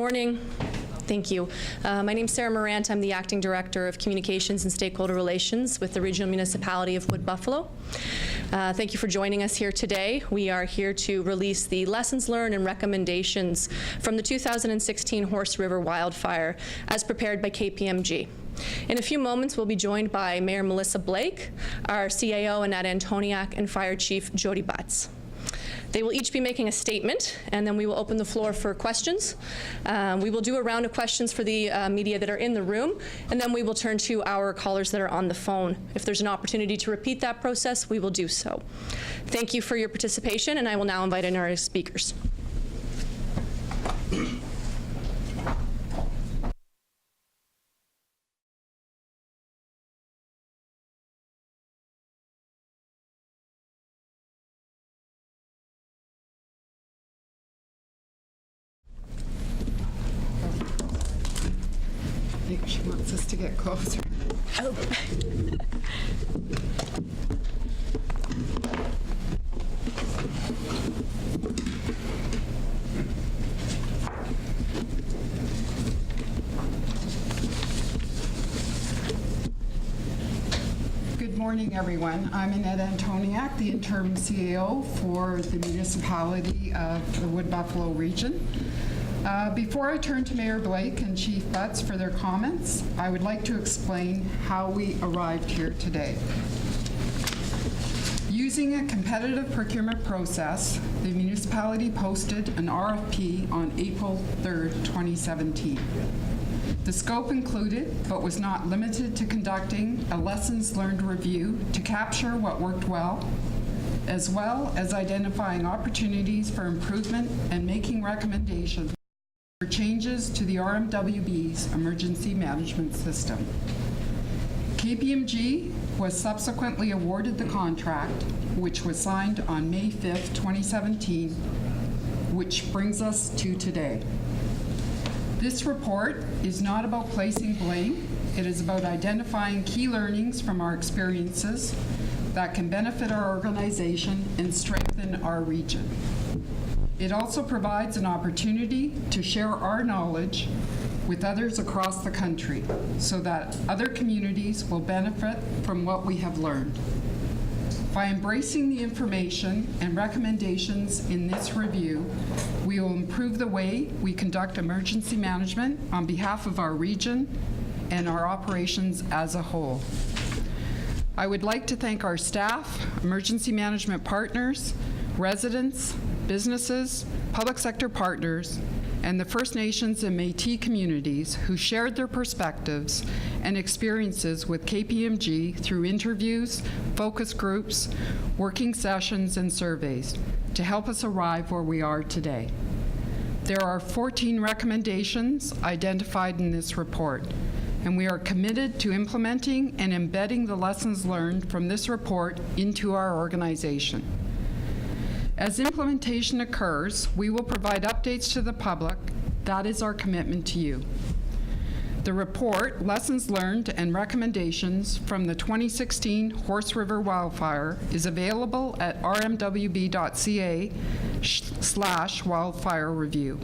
morning. Thank you. My name is Sarah Morant. I'm the Acting Director of Communications and Stakeholder Relations with the Regional Municipality of Wood Buffalo. Thank you for joining us here today. We are here to release the lessons learned and recommendations from the 2016 Horse River Wildfire as prepared by KPMG. In a few moments, we'll be joined by Mayor Melissa Blake, our CAO Annette Antoniak, and Fire Chief Jody Butts. They will each be making a statement, and then we will open the floor for questions. We will do a round of questions for the media that are in the room, and then we will turn to our callers that are on the phone. If there's an opportunity to repeat that process, we will do so. Thank you for your participation, and I will now invite in our speakers. I think she wants us to get closer. Oh. Good morning, everyone. I'm Annette Antoniak, the interim CAO for the Municipality of the Wood Buffalo region. Before I turn to Mayor Blake and Chief Butts for their comments, I would like to explain how we arrived here today. Using a competitive procurement process, the municipality posted an RFP on April 3rd, 2017. The scope included, but was not limited to, conducting a lessons learned review to capture what worked well as identifying opportunities for improvement and making recommendations for changes to the RMWB's emergency management system. KPMG was subsequently awarded the contract, which was signed on May 5th, 2017, which brings us to today. This report is not about placing blame. It is about identifying key learnings from our experiences that can benefit our organization and strengthen our region. It also provides an opportunity to share our knowledge with others across the country so that other communities will benefit from what we have learned. By embracing the information and recommendations in this review, we will improve the way we conduct emergency management on behalf of our region and our operations as a whole. I would like to thank our staff, emergency management partners, residents, businesses, public sector partners, and the First Nations and Métis communities who shared their perspectives and experiences with KPMG through interviews, focus groups, working sessions, and surveys to help us arrive where we are today. There are 14 recommendations identified in this report, and we are committed to implementing and embedding the lessons learned from this report into our organization. As implementation occurs, we will provide updates to the public. That is our commitment to you. The report, Lessons Learned and Recommendations from the 2016 Horse River Wildfire, is available at rmwb.ca/wildfire review.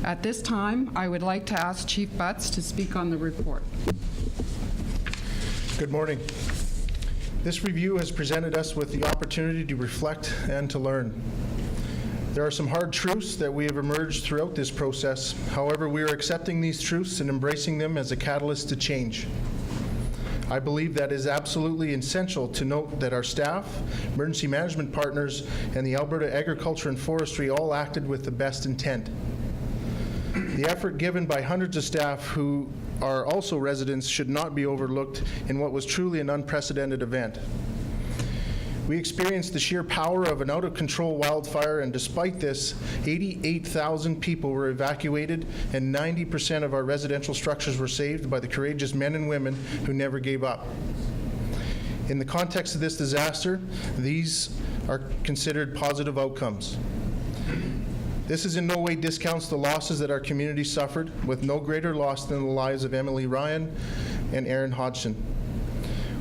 At this time, I would like to ask Chief Butts to speak on the report. Good morning. This review has presented us with the opportunity to reflect and to learn. There are some hard truths that we have emerged throughout this process. However, we are accepting these truths and embracing them as a catalyst to change. I believe that is absolutely essential to note that our staff, emergency management partners, and the Alberta Agriculture and Forestry all acted with the best intent. The effort given by hundreds of staff who are also residents should not be overlooked in what was truly an unprecedented event. We experienced the sheer power of an out-of-control wildfire, and despite this, 88,000 people were evacuated and 90% of our residential structures were saved by the courageous men and women who never gave up. In the context of this disaster, these are considered positive outcomes. This is in no way discounts the losses that our community suffered, with no greater loss than the lives of Emily Ryan and Aaron Hodgson.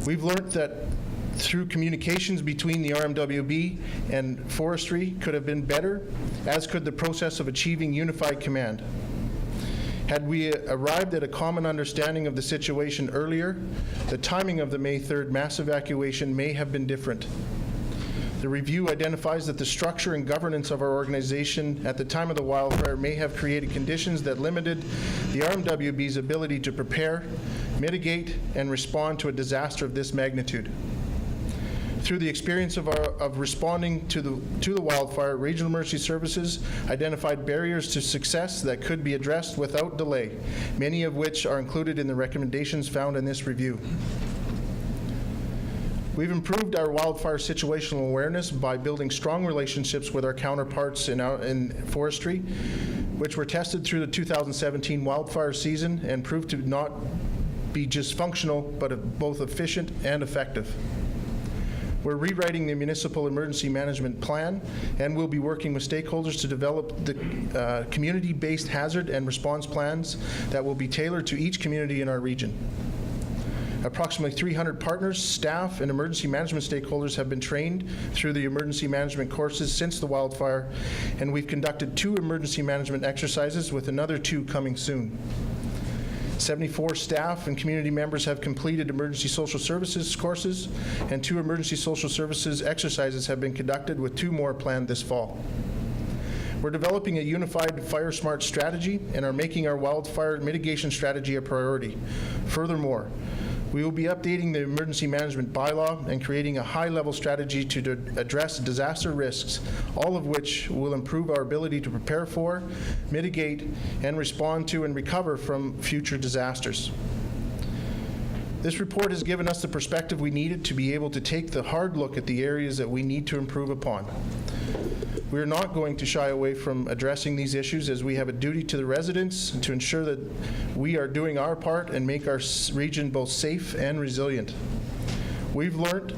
We've learned that through communications between the RMWB and forestry could have been better, as could the process of achieving unified command. Had we arrived at a common understanding of the situation earlier, the timing of the May 3rd mass evacuation may have been different. The review identifies that the structure and governance of our organization at the time of the wildfire may have created conditions that limited the RMWB's ability to prepare, mitigate, and respond to a disaster of this magnitude. Through the experience of responding to the wildfire, Regional Emergency Services identified barriers to success that could be addressed without delay, many of which are included in the recommendations found in this review. We've improved our wildfire situational awareness by building strong relationships with our counterparts in forestry, which were tested through the 2017 wildfire season and proved to not be just functional, but both efficient and effective. We're rewriting the Municipal Emergency Management Plan, and we'll be working with stakeholders to develop the community-based hazard and response plans that will be tailored to each community in our region. Approximately 300 partners, staff, and emergency management stakeholders have been trained through the emergency management courses since the wildfire, and we've conducted 2 emergency management exercises with another 2 coming soon. 74 staff and community members have completed emergency social services courses, and 2 emergency social services exercises have been conducted, with 2 more planned this fall. We're developing a unified Fire Smart strategy and are making our wildfire mitigation strategy a priority. Furthermore, we will be updating the emergency management bylaw and creating a high-level strategy to address disaster risks, all of which will improve our ability to prepare for, mitigate, and respond to and recover from future disasters. This report has given us the perspective we needed to be able to take the hard look at the areas that we need to improve upon. We are not going to shy away from addressing these issues, as we have a duty to the residents to ensure that we are doing our part and make our region both safe and resilient. We've learned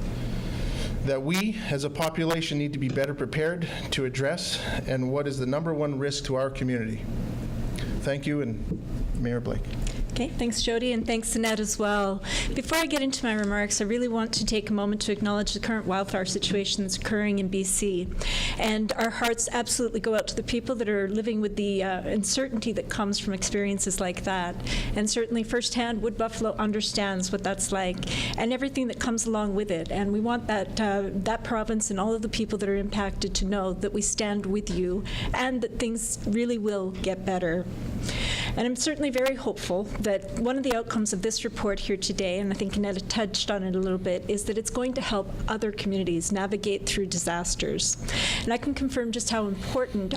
that we, as a population, need to be better prepared to address and what is the #1 risk to our community. Thank you, and Mayor Blake. Okay, thanks, Jody, and thanks, Annette, as well. Before I get into my remarks, I really want to take a moment to acknowledge the current wildfire situation that's occurring in BC. And our hearts absolutely go out to the people that are living with the uncertainty that comes from experiences like that. And certainly, firsthand, Wood Buffalo understands what that's like and everything that comes along with it. And we want that province and all of the people that are impacted to know that we stand with you and that things really will get better. And I'm certainly very hopeful that one of the outcomes of this report here today, and I think Annette touched on it a little bit, is that it's going to help other communities navigate through disasters. And I can confirm just how important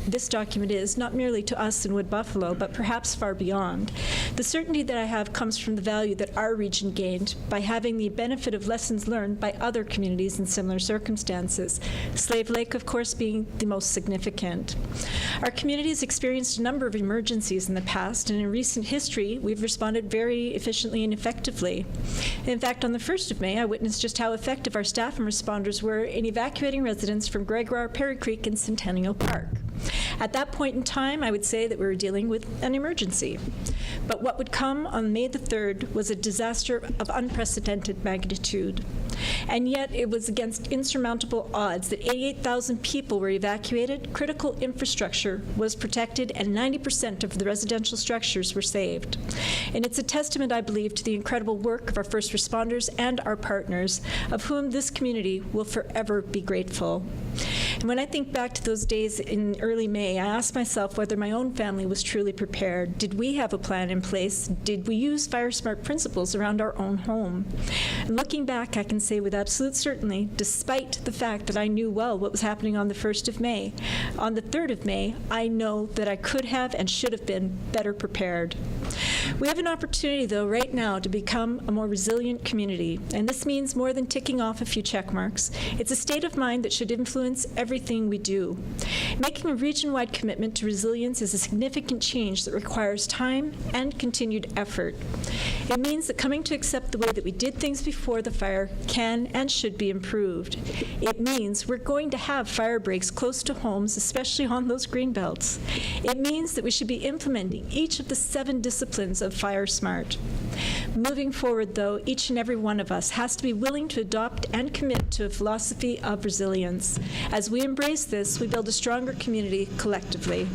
this document is, not merely to us in Wood Buffalo, but perhaps far beyond. The certainty that I have comes from the value that our region gained by having the benefit of lessons learned by other communities in similar circumstances, Slave Lake, of course, being the most significant. Our community has experienced a number of emergencies in the past, and in recent history, we've responded very efficiently and effectively. In fact, on the 1st of May, I witnessed just how effective our staff and responders were in evacuating residents from Gregoire, Perry Creek, and Centennial Park. At that point in time, I would say that we were dealing with an emergency. But what would come on May the 3rd was a disaster of unprecedented magnitude. And yet, it was against insurmountable odds that 88,000 people were evacuated, critical infrastructure was protected, and 90% of the residential structures were saved. And it's a testament, I believe, to the incredible work of our first responders and our partners, of whom this community will forever be grateful. And when I think back to those days in early May, I ask myself whether my own family was truly prepared. Did we have a plan in place? Did we use Fire Smart principles around our own home? And looking back, I can say with absolute certainty, despite the fact that I knew well what was happening on the 1st of May, on the 3rd of May, I know that I could have and should have been better prepared. We have an opportunity, though, right now to become a more resilient community, and this means more than ticking off a few check marks. It's a state of mind that should influence everything we do. Making a region-wide commitment to resilience is a significant change that requires time and continued effort. It means that coming to accept the way that we did things before the fire can and should be improved. It means we're going to have fire breaks close to homes, especially on those green belts. It means that we should be implementing each of the 7 disciplines of Fire Smart. Moving forward, though, each and every one of us has to be willing to adopt and commit to a philosophy of resilience. As we embrace this, we build a stronger community collectively.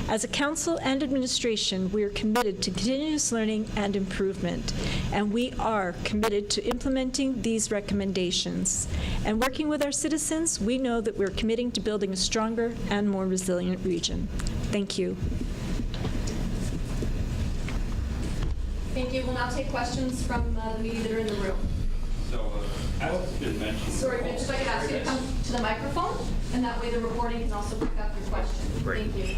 As a council and administration, we are committed to continuous learning and improvement, and we are committed to implementing these recommendations. And working with our citizens, we know that we're committing to building a stronger and more resilient region. Thank you. Thank you. We'll now take questions from the media that are in the room. So, as has been mentioned... Sorry, Mitch, if I could ask you to come to the microphone, and that way the recording can also pick up your question. Great. Thank you.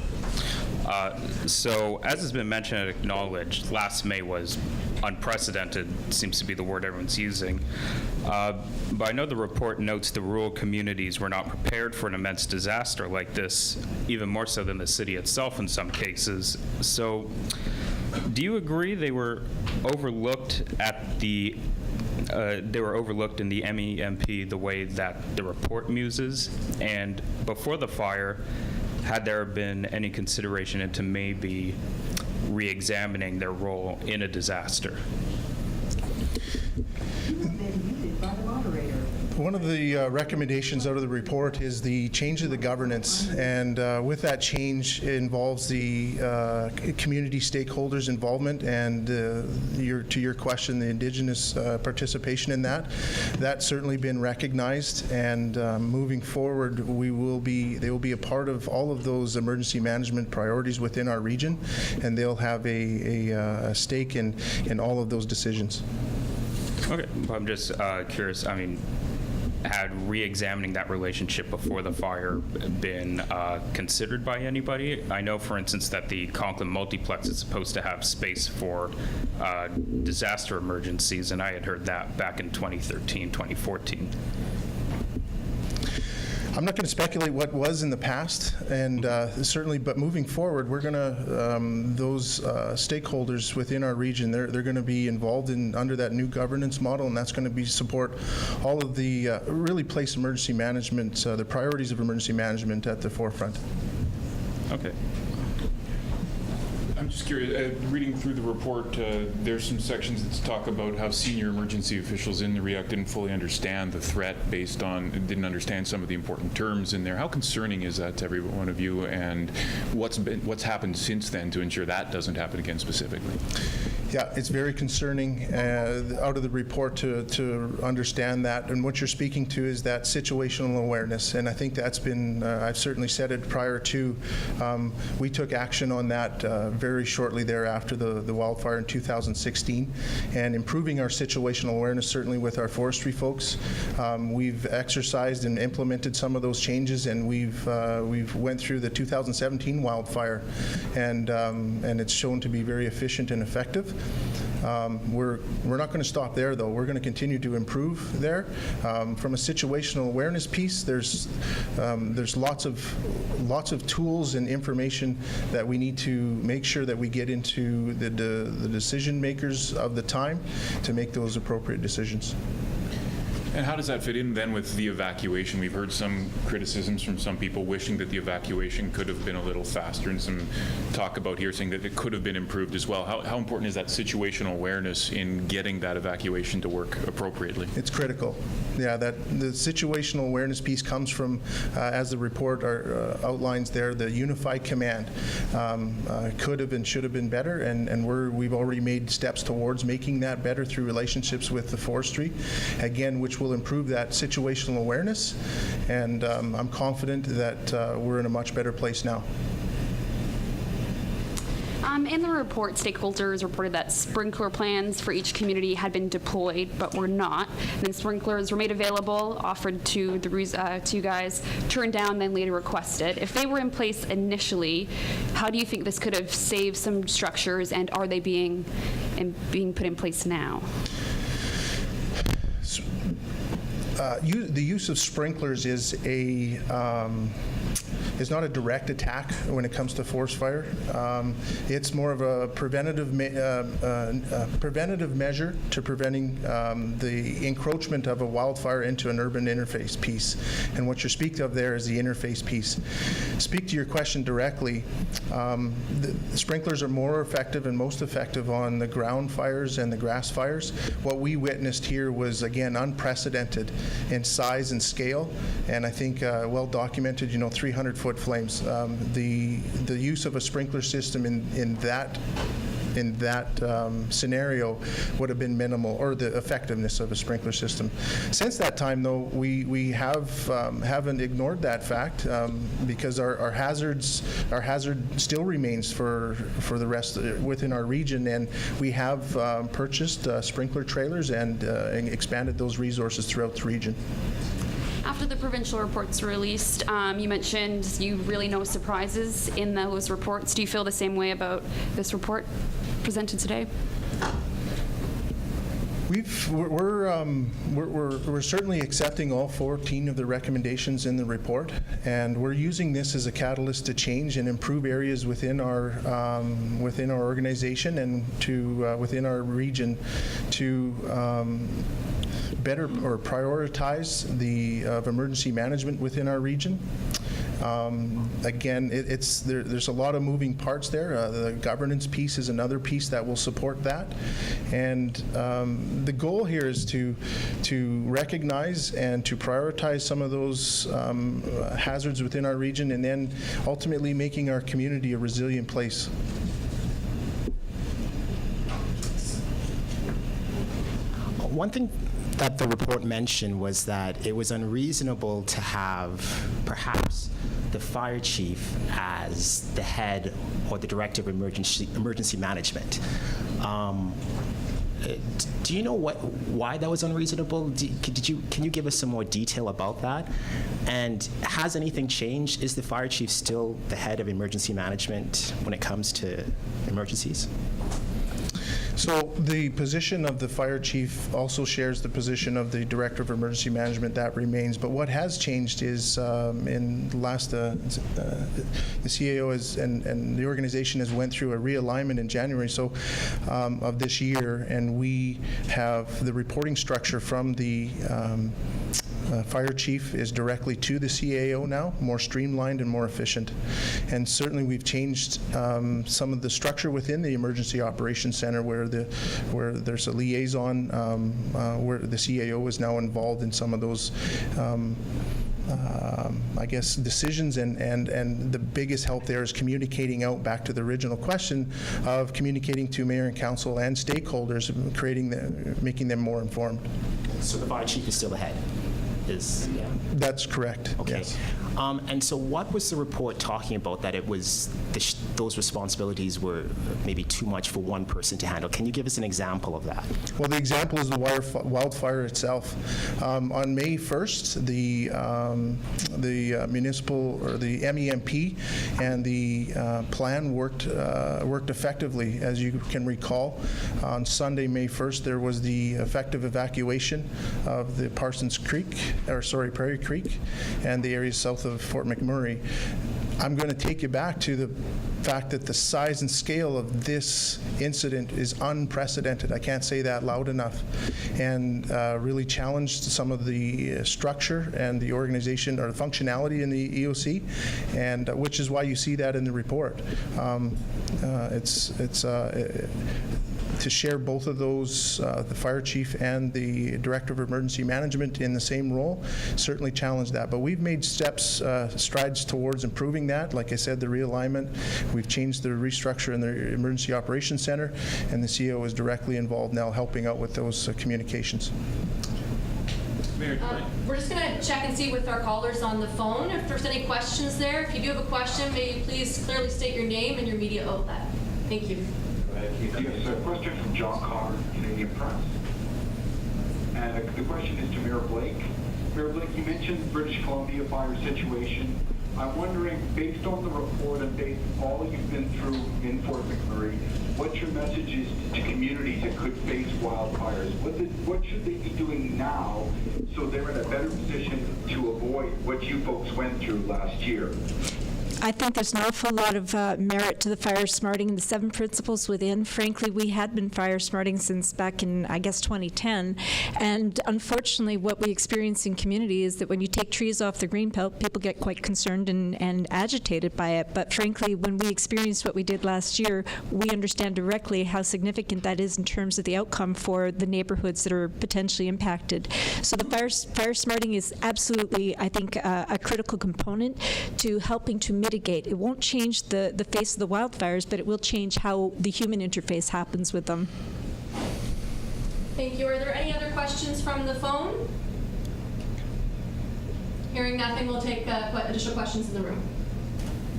So, as has been mentioned and acknowledged, last May was unprecedented, seems to be the word everyone's using. But I know the report notes the rural communities were not prepared for an immense disaster like this, even more so than the city itself in some cases. So, do you agree they were overlooked at the they were overlooked in the MEMP the way that the report muses? And before the fire, had there been any consideration into maybe re-examining their role in a disaster? One of the recommendations out of the report is the change of the governance, and with that change, it involves the community stakeholders' involvement, and to your question, the Indigenous participation in that. That's certainly been recognized, and moving forward, they will be a part of all of those emergency management priorities within our region, and they'll have a stake in all of those decisions. Okay, I'm just curious, I mean, had re-examining that relationship before the fire been considered by anybody? I know, for instance, that the Conklin multiplex is supposed to have space for disaster emergencies, and I had heard that back in 2013, 2014. I'm not going to speculate what was in the past, and certainly, but moving forward, we're going to, those stakeholders within our region, they're going to be involved in under that new governance model, and that's going to be support all of the, really place emergency management, the priorities of emergency management at the forefront. Okay. I'm just curious, reading through the report, there's some sections that talk about how senior emergency officials in the REAC didn't fully understand the threat didn't understand some of the important terms in there. How concerning is that to every one of you, and what's happened since then to ensure that doesn't happen again specifically? Yeah, it's very concerning out of the report to understand that, and what you're speaking to is that situational awareness, and I think that's been, I've certainly said it prior to, we took action on that very shortly thereafter the wildfire in 2016, and improving our situational awareness certainly with our forestry folks. We've exercised and implemented some of those changes, and we've went through the 2017 wildfire, and it's shown to be very efficient and effective. We're not going to stop there, though. We're going to continue to improve there. From a situational awareness piece, there's lots of tools and information that we need to make sure that we get into the decision makers of the time to make those appropriate decisions. And how does that fit in then with the evacuation? We've heard some criticisms from some people wishing that the evacuation could have been a little faster, and some talk about here saying that it could have been improved as well. How important is that situational awareness in getting that evacuation to work appropriately? It's critical. Yeah, that the situational awareness piece comes from, as the report outlines there, the unified command. Could have and should have been better, and we've already made steps towards making that better through relationships with the forestry, again, which will improve that situational awareness, and I'm confident that we're in a much better place now. In the report, stakeholders reported that sprinkler plans for each community had been deployed, but were not. And then sprinklers were made available, offered to you guys, turned down, then later requested. If they were in place initially, how do you think this could have saved some structures, and are they being put in place now? The use of sprinklers is not a direct attack when it comes to forest fire. It's more of a preventative measure to preventing the encroachment of a wildfire into an urban interface piece. And what you're speaking of there is the interface piece. Speak to your question directly. The sprinklers are more effective and most effective on the ground fires and the grass fires. What we witnessed here was, again, unprecedented. in size and scale, and I think well documented, 300-foot flames. The use of a sprinkler system in that scenario would have been minimal, or the effectiveness of a sprinkler system. Since that time, though, we haven't ignored that fact, because our hazard still remains for the rest within our region, and we have purchased sprinkler trailers and expanded those resources throughout the region. After the provincial reports released, you mentioned you really no surprises in those reports. Do you feel the same way about this report presented today? We're certainly accepting all 14 of the recommendations in the report, and we're using this as a catalyst to change and improve areas within our organization and within our region to better or prioritize the emergency management within our region. Again, there's a lot of moving parts there. The governance piece is another piece that will support that, and the goal here is to recognize and to prioritize some of those hazards within our region, and then ultimately making our community a resilient place. One thing that the report mentioned was that it was unreasonable to have perhaps the fire chief as the head or the director of emergency management. Do you know why that was unreasonable? Can you give us some more detail about that? And has anything changed? Is the fire chief still the head of emergency management when it comes to emergencies? So the position of the fire chief also shares the position of the director of emergency management. That remains. But what has changed is in the last, the CAO and the organization has went through a realignment in January of this year, and we have the reporting structure from the fire chief is directly to the CAO now, more streamlined and more efficient. And certainly we've changed some of the structure within the Emergency Operations Center where there's a liaison, where the CAO is now involved in some of those I guess, decisions, and the biggest help there is communicating out back to the original question of communicating to mayor and council and stakeholders, making them more informed. So the fire chief is still ahead? Yeah. That's correct. Okay. Yes. And so what was the report talking about, that it was those responsibilities were maybe too much for one person to handle? Can you give us an example of that? Well, the example is the wildfire itself. On May 1st, the municipal, or the MEMP, and the plan worked effectively. As you can recall, on Sunday, May 1st, there was the effective evacuation of the Prairie Creek and the areas south of Fort McMurray. I'm going to take you back to the fact that the size and scale of this incident is unprecedented. I can't say that loud enough, and really challenged some of the structure and the organization or the functionality in the EOC, and which is why you see that in the report. To share both of those, the fire chief and the director of emergency management in the same role, certainly challenged that. But we've made strides towards improving that. Like I said, the realignment, we've changed the restructure in the Emergency Operations Center, and the CEO is directly involved now, helping out with those communications. We're just going to check and see with our callers on the phone if there's any questions there. If you do have a question, may you please clearly state your name and your media outlet. Thank you. Yes, a question from John Connor, Canadian Press. And the question is to Mayor Blake. Mayor Blake, you mentioned British Columbia fire situation. I'm wondering, based on the report and based on all you've been through in Fort McMurray, what's your message to communities that could face wildfires? What should they be doing now so they're in a better position to avoid what you folks went through last year? I think there's an awful lot of merit to the fire smarting and the 7 principles within. Frankly, we had been fire smarting since back in, I guess, 2010. And unfortunately, what we experience in community is that when you take trees off the green belt, people get quite concerned and agitated by it. But frankly, when we experienced what we did last year, we understand directly how significant that is in terms of the outcome for the neighborhoods that are potentially impacted. So the fire smarting is absolutely, I think, a critical component to helping to mitigate. It won't change the face of the wildfires, but it will change how the human interface happens with them. Thank you. Are there any other questions from the phone? Hearing nothing, we'll take additional questions in the room.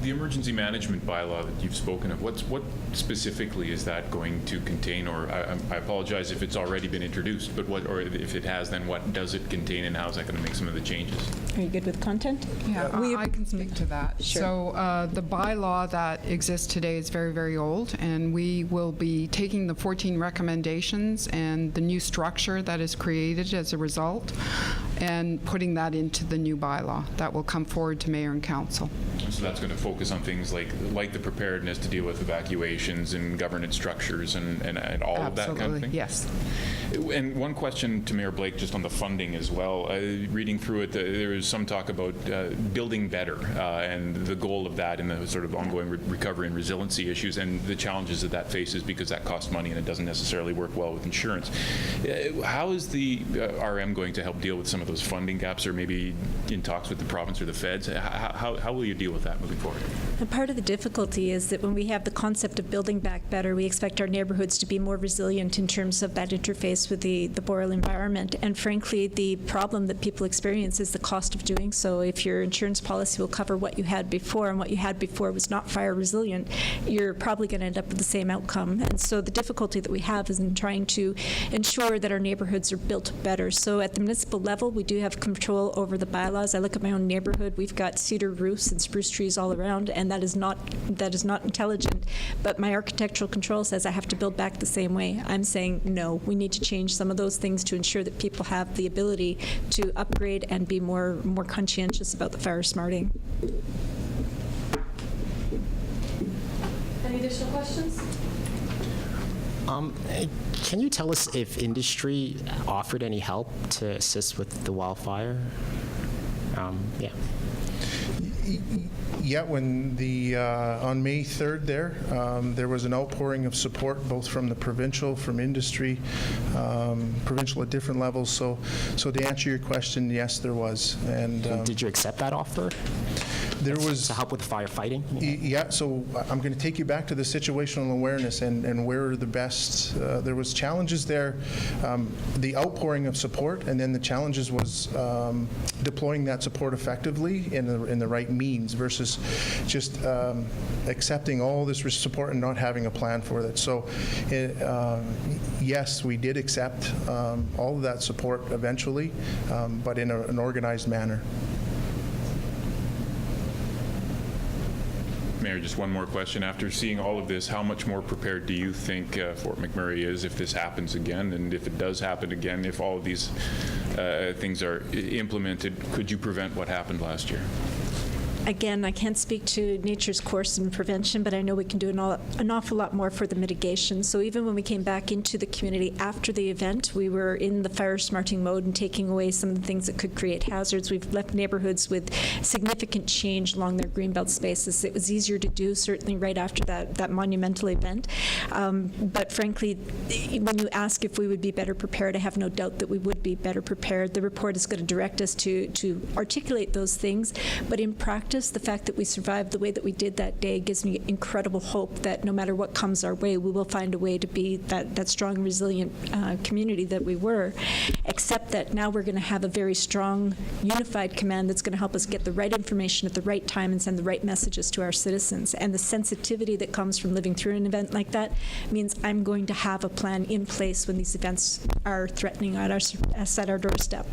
The emergency management bylaw that you've spoken of, what specifically is that going to contain? Or I apologize if it's already been introduced, but or if it has, then what does it contain, and how is that going to make some of the changes? Are you good with content? Yeah, I can speak to that. Sure. So the bylaw that exists today is very, very old, and we will be taking the 14 recommendations and the new structure that is created as a result and putting that into the new bylaw that will come forward to Mayor and Council. So that's going to focus on things like the preparedness to deal with evacuations and governance structures and all of that kind of thing? Yes. And one question to Mayor Blake, just on the funding as well. Reading through it, there is some talk about building better and the goal of that in the sort of ongoing recovery and resiliency issues and the challenges that faces because that costs money and it doesn't necessarily work well with insurance. How is the RM going to help deal with some of those funding gaps, or maybe in talks with the province or the feds? How will you deal with that moving forward? And part of the difficulty is that when we have the concept of building back better, we expect our neighborhoods to be more resilient in terms of that interface with the boreal environment. And frankly, the problem that people experience is the cost of doing so. If your insurance policy will cover what you had before, and what you had before was not fire resilient, you're probably going to end up with the same outcome. And so the difficulty that we have is in trying to ensure that our neighborhoods are built better. So at the municipal level, we do have control over the bylaws. I look at my own neighborhood. We've got cedar roofs and spruce trees all around, and that is not intelligent. But my architectural control says I have to build back the same way. I'm saying no. We need to change some of those things to ensure that people have the ability to upgrade and be more conscientious about the fire smarting. Any additional questions? Can you tell us if industry offered any help to assist with the wildfire? Yeah. Yeah, when on May 3rd there was an outpouring of support both from the provincial, from industry, provincial at different levels. So to answer your question, yes, there was. And did you accept that offer? There was to help with the firefighting? Yeah, so I'm going to take you back to the situational awareness and where the best, there was challenges there, the outpouring of support, and then the challenges was deploying that support effectively in the right means versus just accepting all this support and not having a plan for it. So yes, we did accept all of that support eventually, but in an organized manner. Mayor, just one more question. After seeing all of this, how much more prepared do you think Fort McMurray is if this happens again? And if it does happen again, if all of these things are implemented, could you prevent what happened last year? Again, I can't speak to nature's course in prevention, but I know we can do an awful lot more for the mitigation. So even when we came back into the community after the event, we were in the fire smarting mode and taking away some of the things that could create hazards. We've left neighborhoods with significant change along their greenbelt spaces. It was easier to do, certainly right after that monumental event. But frankly, when you ask if we would be better prepared, I have no doubt that we would be better prepared. The report is going to direct us to articulate those things, but in practice, the fact that we survived the way that we did that day gives me incredible hope that no matter what comes our way, we will find a way to be that strong, resilient community that we were, except that now we're going to have a very strong, unified command that's going to help us get the right information at the right time and send the right messages to our citizens. And the sensitivity that comes from living through an event like that means I'm going to have a plan in place when these events are threatening us at our doorstep.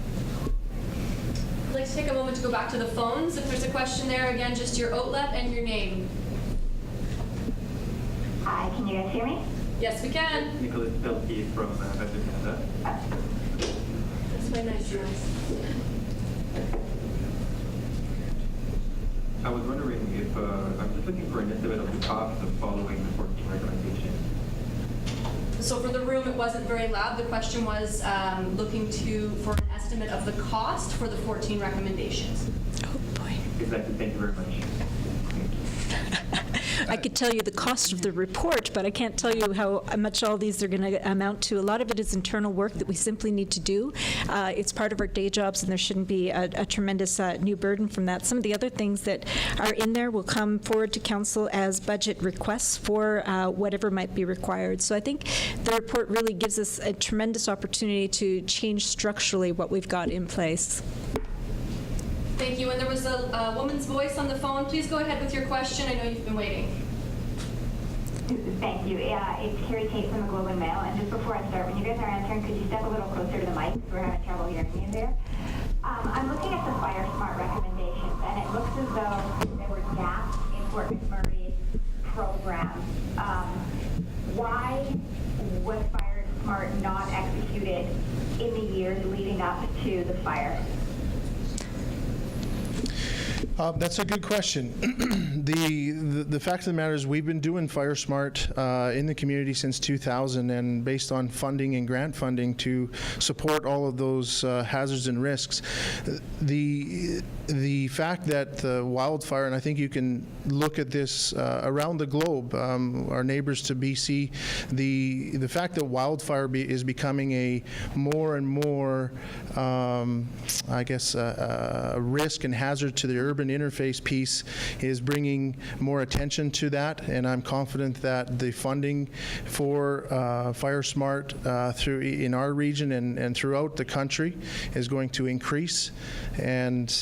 I'd like to take a moment to go back to the phones. If there's a question there, again, just your outlet and your name. Hi, can you guys hear me? Yes, we can. Nicholas Pelkey from Western Canada. That's my nice voice. I was wondering if, I'm just looking for an estimate of the cost of following the 14 recommendations. So for the room, it wasn't very loud. The question was looking for an estimate of the cost for the 14 recommendations. Oh, boy. Exactly, thank you very much. I could tell you the cost of the report, but I can't tell you how much all these are going to amount to. A lot of it is internal work that we simply need to do. It's part of our day jobs, and there shouldn't be a tremendous new burden from that. Some of the other things that are in there will come forward to Council as budget requests for whatever might be required. So I think the report really gives us a tremendous opportunity to change structurally what we've got in place. Thank you. And there was a woman's voice on the phone. Please go ahead with your question. I know you've been waiting. Thank you. It's Carrie Tate from the Globe and Mail. And just before I start, when you guys are answering, could you step a little closer to the mic? We're having trouble hearing you there. I'm looking at the Fire Smart recommendations, and it looks as though there were gaps in Fort McMurray's program. Why was Fire Smart not executed in the years leading up to the fire? That's a good question. The fact of the matter is we've been doing Fire Smart in the community since 2000, and based on funding and grant funding to support all of those hazards and risks. The fact that the wildfire, and I think you can look at this around the globe, our neighbors to BC, the fact that wildfire is becoming a more and more, I guess, a risk and hazard to the urban interface piece is bringing more attention to that, and I'm confident that the funding for Fire Smart through in our region and throughout the country is going to increase, and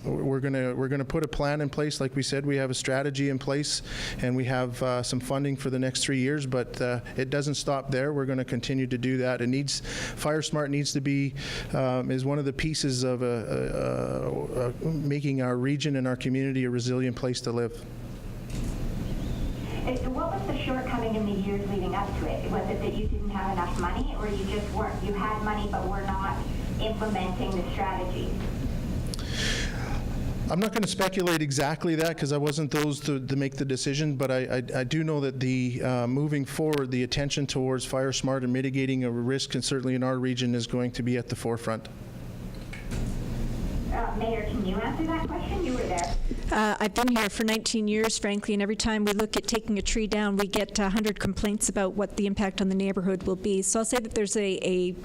we're going to put a plan in place. Like we said, we have a strategy in place, and we have some funding for the next 3 years, but it doesn't stop there. We're going to continue to do that. Fire Smart needs to be, is one of the pieces of making our region and our community a resilient place to live. What was the shortcoming in the years leading up to it? Was it that you didn't have enough money, or you had money but were not implementing the strategy? I'm not going to speculate exactly that because I wasn't those to make the decision, but I do know that the moving forward, the attention towards Fire Smart and mitigating a risk, and certainly in our region, is going to be at the forefront. Mayor, can you answer that question? You were there. I've been here for 19 years, frankly, and every time we look at taking a tree down, we get 100 complaints about what the impact on the neighborhood will be. So I'll say that there's an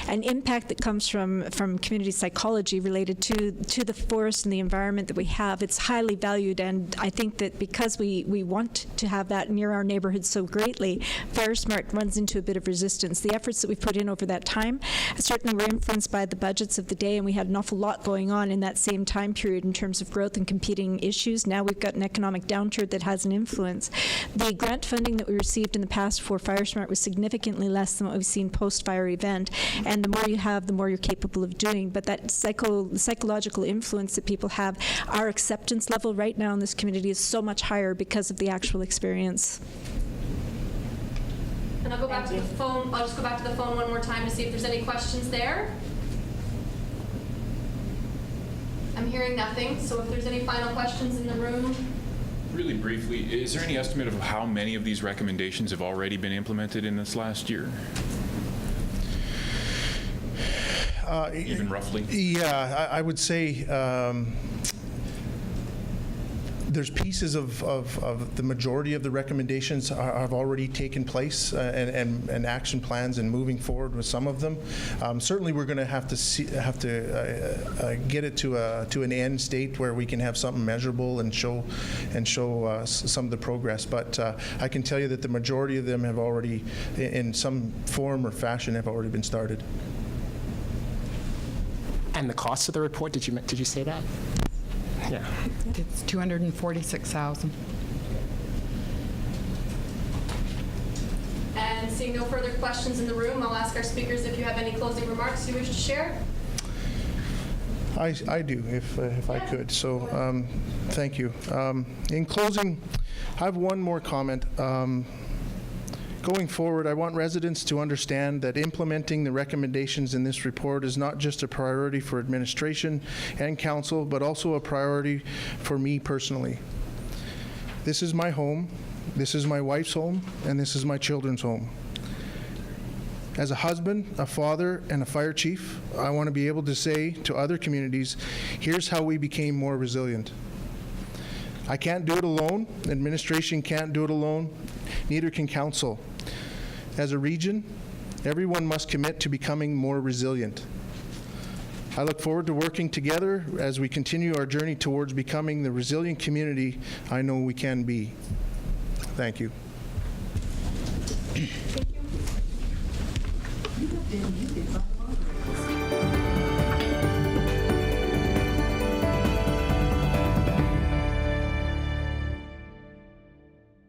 impact that comes from community psychology related to the forest and the environment that we have. It's highly valued, and I think that because we want to have that near our neighborhood so greatly, Fire Smart runs into a bit of resistance. The efforts that we've put in over that time certainly were influenced by the budgets of the day, and we had an awful lot going on in that same time period in terms of growth and competing issues. Now we've got an economic downturn that has an influence. The grant funding that we received in the past for Fire Smart was significantly less than what we've seen post-fire event, and the more you have, the more you're capable of doing. But that psychological influence that people have, our acceptance level right now in this community is so much higher because of the actual experience. And I'll go back to the phone. I'll just go back to the phone one more time to see if there's any questions there. I'm hearing nothing, so if there's any final questions in the room. Really briefly, is there any estimate of how many of these recommendations have already been implemented in this last year? Even roughly? Yeah, I would say there's pieces of the majority of the recommendations have already taken place, and action plans and moving forward with some of them. Certainly, we're going to have to get it to an end state where we can have something measurable and show some of the progress. But I can tell you that the majority of them have already, in some form or fashion, have already been started. And the cost of the report, did you say that? Yeah. It's $246,000. And seeing no further questions in the room, I'll ask our speakers if you have any closing remarks you wish to share. I do, if I could. So thank you. In closing, I have one more comment. Going forward, I want residents to understand that implementing the recommendations in this report is not just a priority for administration and council, but also a priority for me personally. This is my home, this is my wife's home, and this is my children's home. As a husband, a father, and a fire chief, I want to be able to say to other communities, here's how we became more resilient. I can't do it alone. Administration can't do it alone. Neither can council. As a region, everyone must commit to becoming more resilient. I look forward to working together as we continue our journey towards becoming the resilient community I know we can be. Thank you. You have been muted.